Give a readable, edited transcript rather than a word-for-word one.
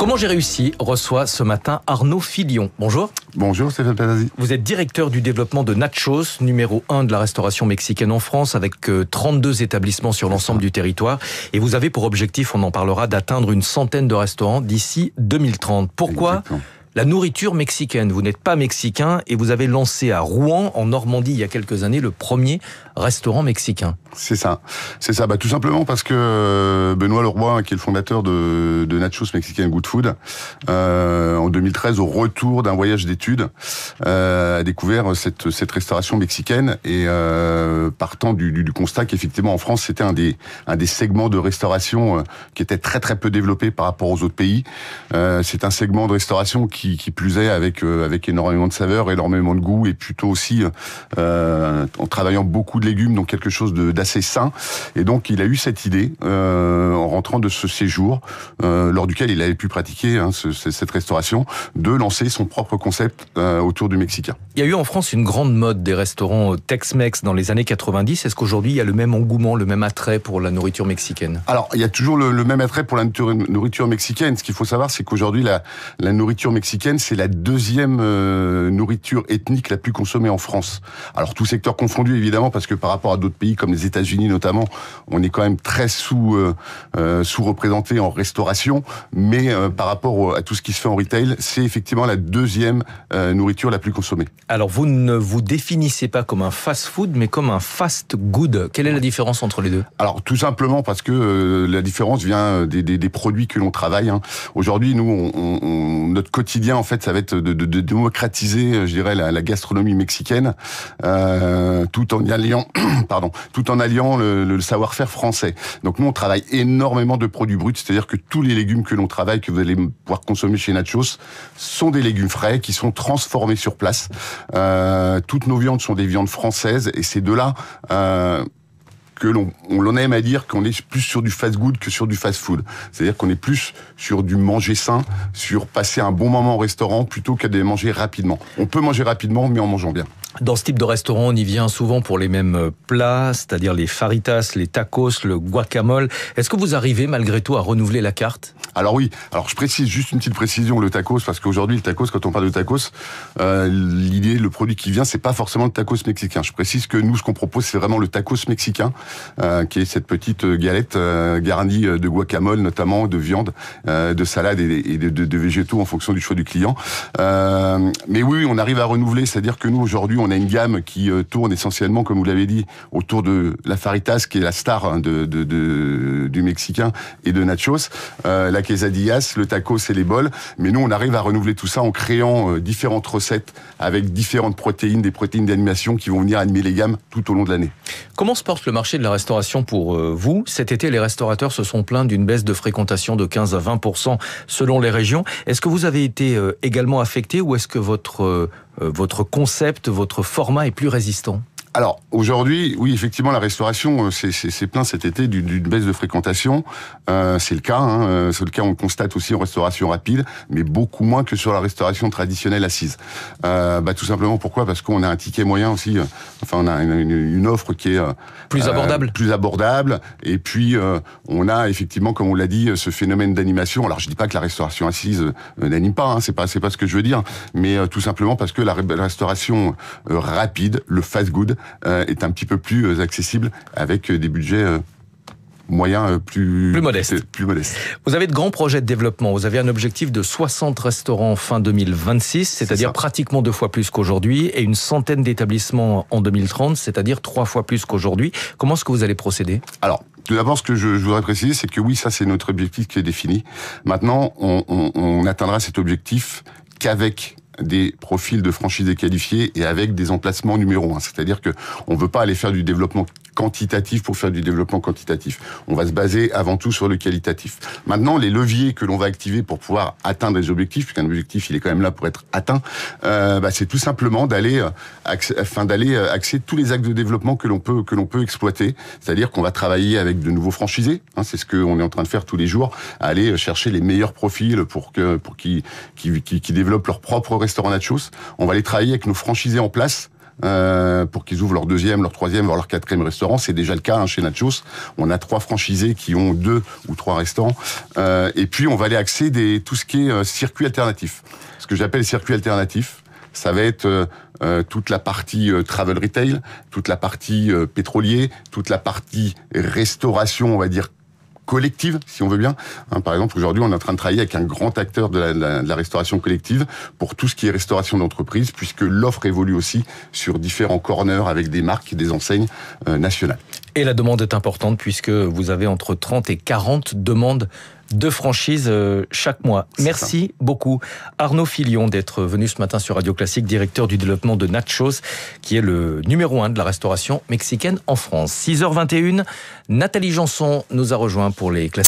Comment j'ai réussi reçoit ce matin Arnaud Filion. Bonjour. Bonjour Stéphane Pazzi. Vous êtes directeur du développement de Nachos, numéro 1 de la restauration mexicaine en France, avec 32 établissements sur l'ensemble du territoire. Et vous avez pour objectif, on en parlera, d'atteindre une centaine de restaurants d'ici 2030. Pourquoi ? Exactement. La nourriture mexicaine. Vous n'êtes pas mexicain et vous avez lancé à Rouen, en Normandie, il y a quelques années, le premier restaurant mexicain. C'est ça. Tout simplement parce que Benoît Leroy, qui est le fondateur de Nachos Mexican Good Food, en 2013, au retour d'un voyage d'études, a découvert cette restauration mexicaine et partant du constat qu'effectivement en France, c'était un des segments de restauration qui était très très peu développé par rapport aux autres pays. C'est un segment de restauration qui plus est avec énormément de saveurs, énormément de goût et plutôt aussi en travaillant beaucoup de légumes, donc quelque chose d'assez sain. Et donc il a eu cette idée en rentrant de ce séjour lors duquel il avait pu pratiquer cette restauration, de lancer son propre concept autour du mexicain. Il y a eu en France une grande mode des restaurants Tex-Mex dans les années 90. Est-ce qu'aujourd'hui il y a le même engouement, le même attrait pour la nourriture mexicaine ? Alors il y a toujours le même attrait pour la nourriture mexicaine. Ce qu'il faut savoir, c'est qu'aujourd'hui la nourriture mexicaine, c'est la deuxième nourriture ethnique la plus consommée en France. Alors tout secteur confondu évidemment, parce que par rapport à d'autres pays comme les États-Unis notamment, on est quand même très sous-représenté en restauration, mais par rapport à tout ce qui se fait en retail, c'est effectivement la deuxième nourriture la plus consommée. Alors vous ne vous définissez pas comme un fast-food, mais comme un fast-good. Quelle est la différence entre les deux ? Alors tout simplement parce que la différence vient des produits que l'on travaille. Aujourd'hui, nous, notre quotidien, en fait, ça va être de démocratiser, je dirais, la gastronomie mexicaine, tout en alliant le savoir-faire français. Donc nous, on travaille énormément de produits bruts, c'est-à-dire que tous les légumes que l'on travaille, que vous allez pouvoir consommer chez Nachos, sont des légumes frais qui sont transformés sur place. Toutes nos viandes sont des viandes françaises, et c'est de là que l'on aime à dire qu'on est plus sur du fast-good que sur du fast-food. C'est-à-dire qu'on est plus sur du manger sain, sur passer un bon moment au restaurant plutôt que de manger rapidement. On peut manger rapidement, mais en mangeant bien. Dans ce type de restaurant, on y vient souvent pour les mêmes plats, c'est-à-dire les faritas, les tacos, le guacamole. Est-ce que vous arrivez malgré tout à renouveler la carte ? Alors oui, je précise juste une petite précision, le tacos, parce qu'aujourd'hui le tacos, quand on parle de tacos, l'idée, le produit qui vient, c'est pas forcément le tacos mexicain. Je précise que nous, ce qu'on propose, c'est vraiment le tacos mexicain, qui est cette petite galette garnie de guacamole, notamment de viande, de salade et de végétaux en fonction du choix du client. Mais oui, on arrive à renouveler, c'est-à-dire que nous, aujourd'hui, on a une gamme qui tourne essentiellement, comme vous l'avez dit, autour de la faritas, qui est la star du mexicain, et de nachos, la quesadillas, le tacos et les bols. Mais nous, on arrive à renouveler tout ça en créant différentes recettes avec différentes protéines, des protéines d'animation qui vont venir animer les gammes tout au long de l'année. Comment se porte le marché de la restauration pour vous ? Cet été, les restaurateurs se sont plaints d'une baisse de fréquentation de 15 à 20% selon les régions. Est-ce que vous avez été également affecté, ou est-ce que votre concept, votre format est plus résistant ? Alors, aujourd'hui, oui, effectivement, la restauration c'est plein cet été d'une baisse de fréquentation. C'est le cas, c'est le cas, on le constate aussi en restauration rapide, mais beaucoup moins que sur la restauration traditionnelle assise. Tout simplement, pourquoi ? Parce qu'on a un ticket moyen aussi, on a une offre qui est plus abordable, et puis on a effectivement, comme on l'a dit, ce phénomène d'animation. Alors, je dis pas que la restauration assise n'anime pas, c'est pas ce que je veux dire, mais tout simplement parce que la restauration rapide, le fast-good, est un petit peu plus accessible avec des budgets moyens plus modestes. Vous avez de grands projets de développement. Vous avez un objectif de 60 restaurants fin 2026, c'est-à-dire pratiquement 2 fois plus qu'aujourd'hui, et une centaine d'établissements en 2030, c'est-à-dire 3 fois plus qu'aujourd'hui. Comment est-ce que vous allez procéder ? Alors, tout d'abord, ce que je voudrais préciser, c'est que oui, ça c'est notre objectif qui est défini. Maintenant, on atteindra cet objectif qu'avec des profils de franchisés qualifiés et avec des emplacements numéro 1. C'est-à-dire que on veut pas aller faire du développement quantitatif pour faire du développement quantitatif. On va se baser avant tout sur le qualitatif. Maintenant, les leviers que l'on va activer pour pouvoir atteindre les objectifs, puisqu'un objectif, il est quand même là pour être atteint, c'est tout simplement d'aller axer tous les axes de développement que l'on peut exploiter. C'est-à-dire qu'on va travailler avec de nouveaux franchisés, c'est ce qu'on est en train de faire tous les jours, aller chercher les meilleurs profils pour qu'ils développent leur propre restaurant nachos. On va aller travailler avec nos franchisés en place pour qu'ils ouvrent leur deuxième, leur troisième, voire leur quatrième restaurant. C'est déjà le cas chez Nachos. On a 3 franchisés qui ont 2 ou 3 restaurants. Et puis on va aller axer tout ce qui est circuit alternatif. Ce que j'appelle circuit alternatif, ça va être toute la partie travel retail, toute la partie pétrolier, toute la partie restauration, on va dire collective, si on veut bien. Par exemple, aujourd'hui, on est en train de travailler avec un grand acteur de la restauration collective pour tout ce qui est restauration d'entreprise, puisque l'offre évolue aussi sur différents corners avec des marques et des enseignes nationales. Et la demande est importante puisque vous avez entre 30 et 40 demandes de franchise chaque mois. Merci beaucoup Arnaud Filion d'être venu ce matin sur Radio Classique, directeur du développement de Nachos, qui est le numéro 1 de la restauration mexicaine en France. 6h21, Nathalie Janson nous a rejoint pour les classiques.